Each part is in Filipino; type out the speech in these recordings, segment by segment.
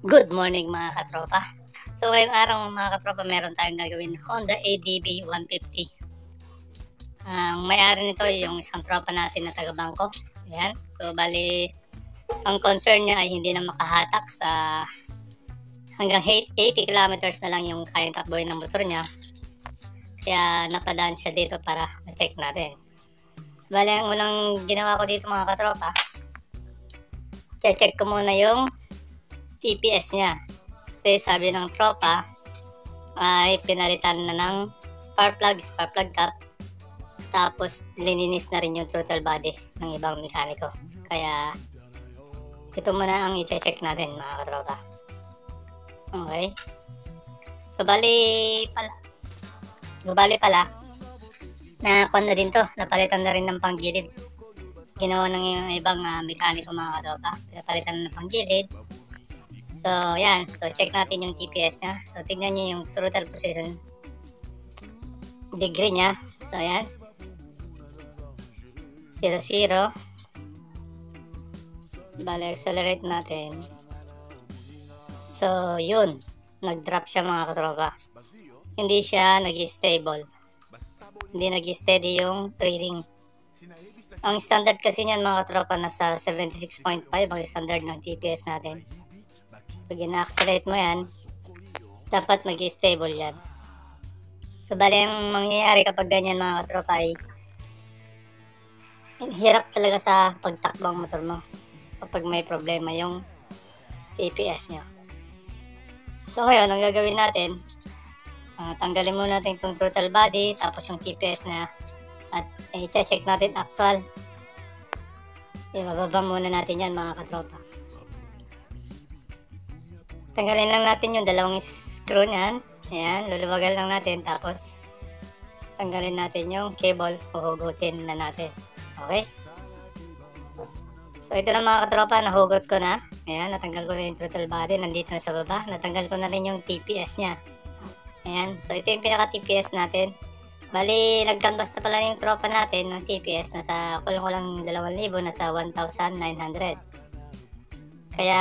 Good morning mga katropa. So ngayong araw mga katropa meron tayong gagawin Honda ADB 150. Ang may-ari nito yung isang tropa natin na taga-bangko. Ayan. So bali ang concern niya ay hindi na makahatak sa hanggang 80 kilometers na lang yung kayang takbuhin ng motor niya. Kaya napadaan siya dito para ma-check natin. So bali ang unang ginawa ko dito mga katropa, check ko muna yung TPS niya. Kasi sabi ng tropa ay pinalitan na ng spark plug cap, tapos lininis na rin yung throttle body ng ibang mekaniko. Kaya ito muna ang i-check natin mga katropa. Okay. So bali pala na kung na din to, napalitan na rin ng panggilid. Ginawa ng ibang mekaniko mga katropa, napalitan na ng panggilid. So, yan. So, check natin yung TPS niya. So, tignan nyo yung throttle position degree niya. So, yan. 0, 0. Bale, accelerate natin. So, yun. Nag-drop siya mga katropa. Hindi siya nag-stable. Hindi nag-steady yung trailing. Ang standard kasi niyan mga katropa nasa 76.5 ang standard ng TPS natin. Pag ina-accelerate mo yan, dapat nag-stable yan. So, bali ang mangyayari kapag ganyan mga katropa ay hirap talaga sa pagtakbo ang motor mo kapag may problema yung TPS nyo. So, ngayon, ang gagawin natin, tanggalin muna natin itong throttle body, tapos yung TPS na at i-check natin actual. Mababa muna natin yan mga katropa. Tanggalin lang natin yung dalawang screw niyan. Ayan, luluwagan lang natin. Tapos, tanggalin natin yung cable. Huhugutin na natin. Okay? So, ito na mga katropa. Nahugot ko na. Ayan, natanggal ko na yung throttle body. Nandito na sa baba. Natanggal ko na rin yung TPS niya. Ayan. So, ito yung pinaka-TPS natin. Bali, nag-canvas na pala yung tropa natin ng TPS. Nasa kulang-kulang 2,000. Nasa 1,900. Kaya,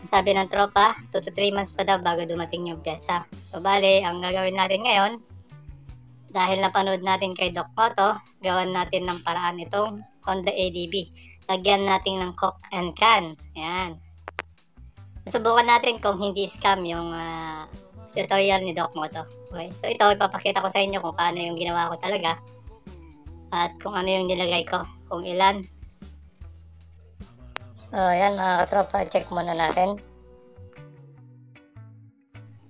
sabi ng tropa, 2 to 3 months pa daw bago dumating yung pyesa. So, bali, ang gagawin natin ngayon, dahil napanood natin kay Doc Moto, gawan natin ng paraan itong Honda ADB. Lagyan natin ng coke and can. Ayan. Subukan natin kung hindi scam yung tutorial ni Doc Moto. Okay? So, ito, ipapakita ko sa inyo kung paano yung ginawa ko talaga. At kung ano yung nilagay ko. Kung ilan. So, ayan mga katropa, check muna natin.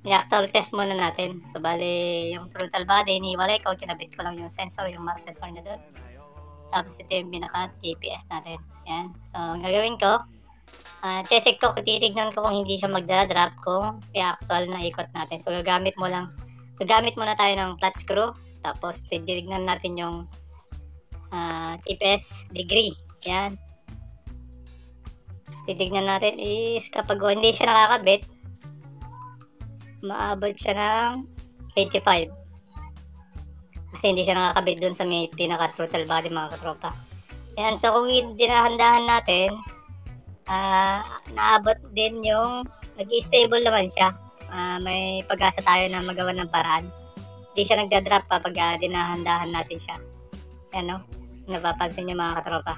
I-actual test muna natin. So, bali, yung throttle body, iniwalay ko, kinabit ko lang yung sensor, yung mark sensor na doon. Tapos, ito yung pinaka-TPS natin. Ayan. So, ang gagawin ko, check ko, titignan ko kung hindi siya magdadrop kung i-actual na ikot natin. So, gagamit muna tayo ng flat screw. Tapos, titignan natin yung TPS degree. Ayan. Titignan natin is kapag hindi siya nakakabit, maabot siya ng 85. Kasi hindi siya nakakabit dun sa may pinaka-throttle body mga katropa. Yan, so kung dinahandahan natin, naabot din yung nag-stable naman siya. May pag-asa tayo na magawa ng paraan. Hindi siya nagda-drop pa pag dinahandahan natin siya. Yan no, napapansin nyo mga katropa.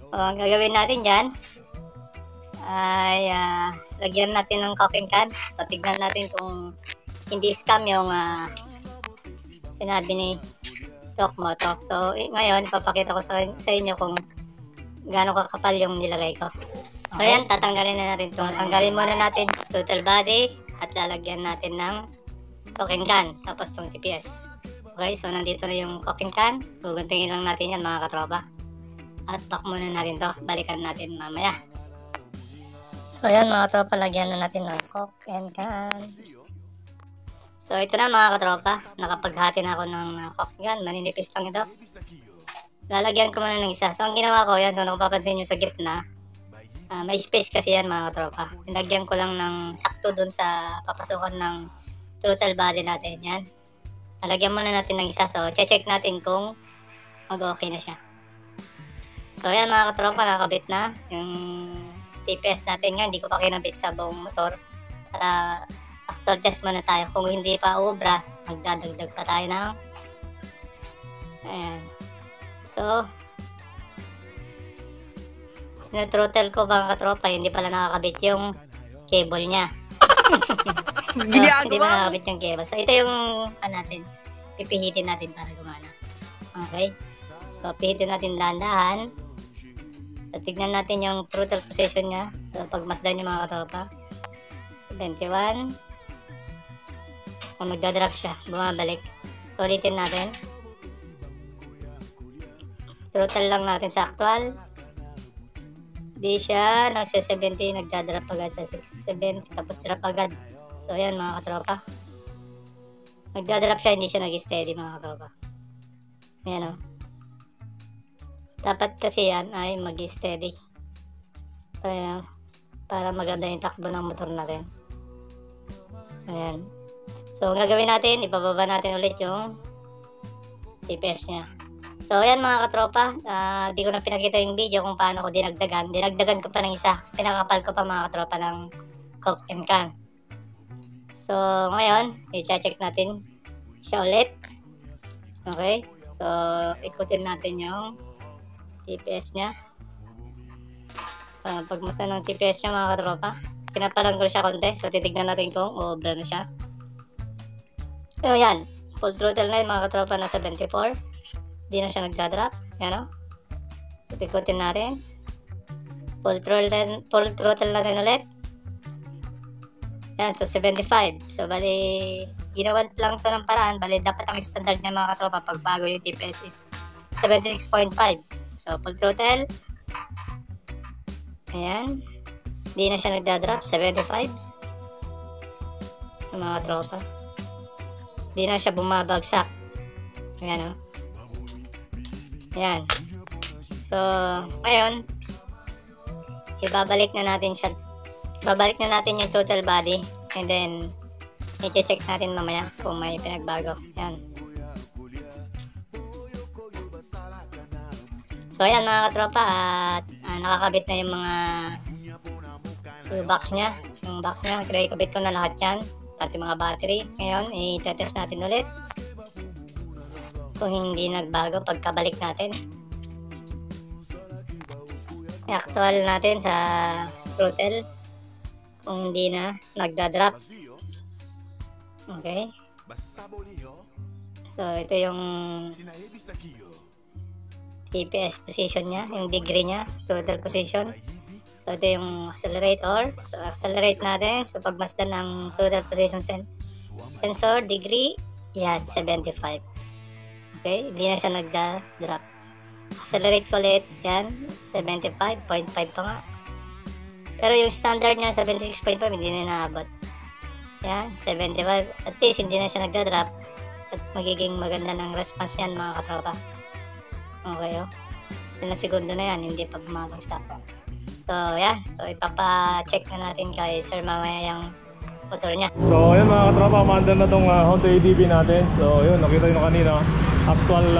So, ang gagawin natin dyan ay lagyan natin ng coke can. So, tignan natin kung hindi scam yung sinabi ni Doc Moto. So, ngayon, ipapakita ko sa inyo kung gaano kakapal yung nilagay ko. So, yan, tatanggalin na natin ito. Tanggalin muna natin throttle body at lalagyan natin ng coke can. Tapos itong TPS. Okay, so nandito na yung coke can. Guguntingin lang natin yan mga katropa. At back muna natin to. Balikan natin mamaya. So, ayan mga tropa, lagyan na natin ng coke and can. So, ito na mga katropa. Nakapaghati na ako ng coke can. Maninipis lang ito. Lalagyan ko muna ng isa. So, ang ginawa ko yan, so napapansin nyo sa gitna, may space kasi yan mga katropa. Nilagyan ko lang ng sakto dun sa papasukan ng throttle body natin. Yan. Lalagyan muna natin ng isa. So, check natin kung mag-okay na siya. So, ayan mga katropa, nakakabit na yung TPS natin. Nga, hindi ko pa kinabit sa buong motor. Para actual test muna tayo. Kung hindi pa ubra, magdadagdag pa tayo ng ayan. So, throttle ko mga katropa, hindi pala nakakabit yung cable niya. Hindi pa nakakabit yung cable. So, ito yung natin. Pipihitin natin para gumana. Okay? So, pihitin natin dahan-dahan. So, tignan natin yung throttle position niya. So, pagmasdan yung mga katropa. So, 21. Kung magdadrop siya, bumabalik. So, ulitin natin. Throttle lang natin sa actual. Di siya nagsa-70, nagdadrop agad sa 70, tapos drop agad. So, ayan mga katropa. Nagdadrop siya, hindi siya nag-steady mga katropa. Ayan o. Dapat kasi yan ay mag-steady. Ayan. Para maganda yung takbo ng motor natin. Ayan. So, ang gagawin natin, ipababa natin ulit yung TPS niya. So, ayan mga katropa, di ko na pinakita yung video kung paano ko dinagdagan. Dinagdagan ko pa ng isa. Pinakapal ko pa mga katropa ng Coke and Can. So, ngayon, i-check natin siya ulit. Okay? So, ikutin natin yung TPS niya. Pagmasa ng TPS niya mga katropa, pinapalan ko siya konti. So, titignan natin kung ubra na siya. So, ayan. Full throttle na yun mga katropa na 74. Di na siya nagdadrop. Yan o. So, tikutin natin. Full throttle natin ulit. Yan. So, 75. So, bali, ginawa lang to ng paraan. Bali, dapat ang standard ng mga katropa pag bago yung TPS is 76.5. So, full throttle. Ayan. Di na siya nagdadrop. 75. Yung mga katropa. Di na siya bumabagsak. Ayan o. Ayan. So, ngayon, ibabalik na natin siya. Babalik na natin yung total body. And then, i-check natin mamaya kung may pinagbago. Ayan. So, ayan mga katropa. At nakakabit na yung mga box niya. Yung box niya, kabit ko na lahat yan. Pati mga battery. Ngayon, i-test natin ulit. Kung hindi nagbago pagkabalik natin. I-actual natin sa throttle kung hindi na nagdadrop. Okay. So ito yung TPS position niya, yung degree niya, throttle position. So ito yung accelerator. So accelerate natin. So pagmasdan ng throttle position sensor degree, yan 75. Okay, hindi na siya nagda-drop. Accelerate ko ulit, yan, 75.5 pa nga. Pero yung standard niya, 76.5, hindi na naabot. Yan, 75. At least, hindi na siya nagda-drop. At magiging maganda ng response yan, mga katropa. Okay, oh. Ilang segundo na yan, hindi pa bumabagsak. So, yan. So, ipapa-check na natin kay Sir mamaya yung motor niya. So, ayun mga katropa, maandar na tong Honda ADV natin. So, yun, nakita nyo kanina. Actual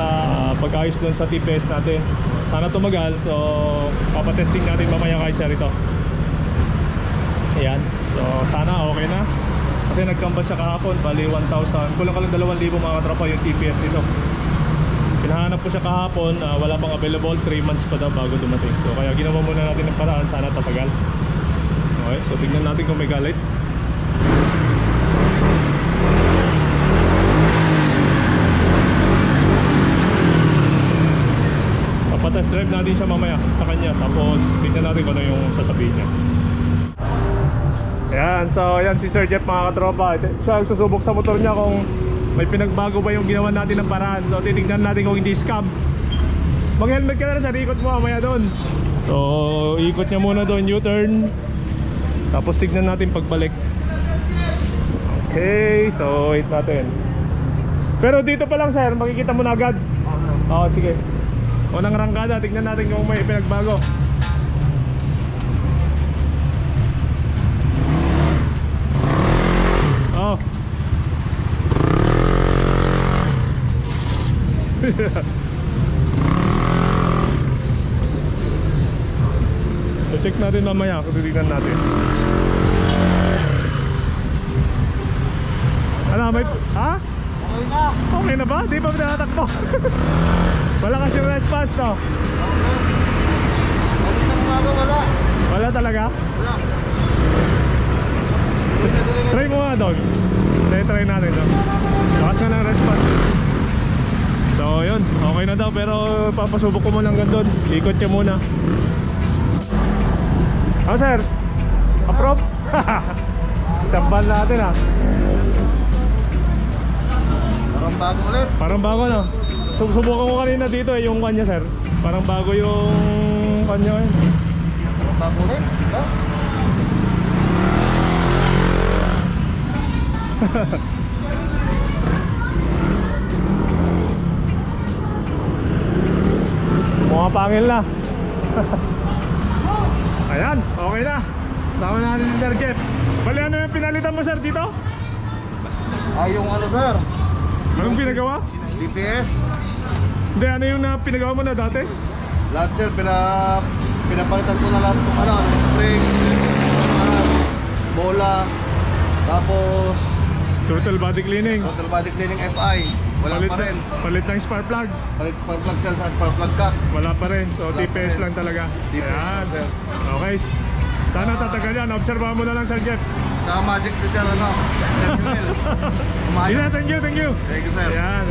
pag-ayos dun sa TPS natin. Sana tumagal. So, papatesting natin mamaya kay Sir ito. Ayan. So, sana okay na. Kasi nagkampas siya kahapon. Bali 1,000. Kulang ka lang 2,000 mga katropa yung TPS nito. Pinahanap ko siya kahapon. Wala pang available. 3 months pa daw bago dumating. So, kaya ginawa muna natin ng paraan. Sana tapagal. Okay. So, tignan natin kung may galit. Test drive natin siya mamaya sa kanya. Tapos tignan natin kung ano yung sasabihin niya. Ayan, so ayan si Sir Jeff mga katropa. Siya susubok sa motor niya kung may pinagbago ba yung ginawa natin ng paraan. So titignan natin kung hindi scam. Mag-helmet ka na sa ikot mo mamaya doon. So ikot niya muna doon, U-turn. Tapos tignan natin pagbalik. Okay, so wait natin. Pero dito pa lang sir, makikita mo na agad. Oo, sige. Unang rangkada, tignan natin kung may pinagbago. Oh. So check natin mamaya, titignan natin. Ano, may... Ha? Okay na. Okay na ba? Di ba natatakbo? Wala kasing response, no? Bakit na umaga wala? Wala talaga? Wala. Try mo nga doon. Try natin doon. Lakas nga ng response. So yun, okay na daw. Pero papasubok ko muna hanggang doon. Ikot ka muna. Oh sir, approve? Tambal natin ah. Parang bago ulit. Parang bago no. Subukan ko kanina dito eh, yung kanya sir. Parang bago yung kanya eh. Parang bago ulit. Ha? Mga pangil na. Ayan, okay na. Tama natin si Sir Jeff. Bali ano yung pinalitan mo sir dito? Ay, yung ano sir? Anong pinagawa? DPS. Hindi, ano yung pinagawa mo na dati? Lahat sir, pinapalitan ko na lahat itong ano, spring, bola, tapos Total body cleaning. total body cleaning FI. Wala pa rin. Palit ng spark plug. Palit spark plug cell sa spark plug cut. Wala pa rin. So Wala pa TPS rin. lang talaga. TPS Ayan. lang, sir. Okay. Sana tatagal yan. Obserbahan mo na lang Sir Jeff. Sa magic na sir, ano? Sentinel. Yeah, Umayos. thank you, thank you. Thank you sir. Ayan.